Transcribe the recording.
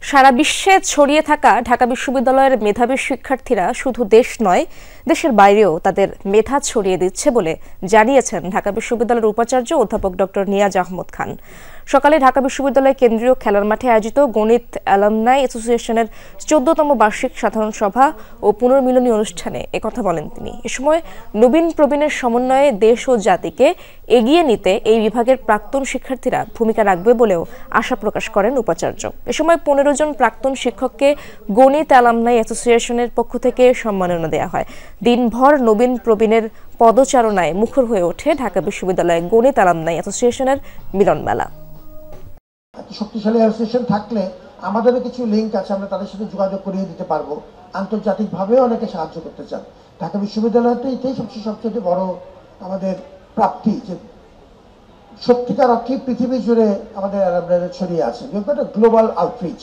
সারা বিশ্বে ছড়িয়ে থাকা ঢাকা বিশ্ববিদ্যালয়ের মেধাবী শিক্ষার্থীরা শুধু দেশ নয়, দেশের বাইরেও তাদের মেধা ছড়িয়ে দিচ্ছে বলে জানিয়েছেন ঢাকা বিশ্ববিদ্যালয়ের উপাচার্য অধ্যাপক ডক্টর নিয়াজ আহমদ খান। সকালে ঢাকা বিশ্ববিদ্যালয় কেন্দ্রীয় খেলার মাঠে আয়োজিত গণিত অ্যালামনাই অ্যাসোসিয়েশনের 14তম বার্ষিক সাধারণ সভা ও পুনর্মিলনী অনুষ্ঠানে একথা বলেন তিনি। এ সময় নবীন প্রবীণের সমন্বয়ে দেশ ও জাতিকে এগিয়ে নিতে এই বিভাগের প্রাক্তন শিক্ষার্থীরা ভূমিকা রাখবে বলেও আশা প্রকাশ করেন উপাচার্য। এ সময় 15 জন প্রাক্তন শিক্ষককে গণিত অ্যালামনাই অ্যাসোসিয়েশনের পক্ষ থেকে সম্মাননা দেওয়া হয়। দিনভর নবীন প্রবীণের পদচারণায় মুখর হয়ে ওঠে ঢাকা বিশ্ববিদ্যালয় গণিত অ্যালামনাই অ্যাসোসিয়েশনের মিলন মেলা। শক্তিশালী অ্যাসোসিয়েশন থাকলে আমাদেরও কিছু লিঙ্ক আছে, আমরা তাদের সাথে যোগাযোগ করিয়ে দিতে পারবো। আন্তর্জাতিকভাবেও অনেকে সাহায্য করতে চান। ঢাকা বিশ্ববিদ্যালয়তে এটাই সবচেয়ে বড় আমাদের প্রাপ্তি, যে সত্যিকার অর্থে পৃথিবী জুড়ে আমাদের অ্যালামনাইরা ছড়িয়ে আছে। Global outreach.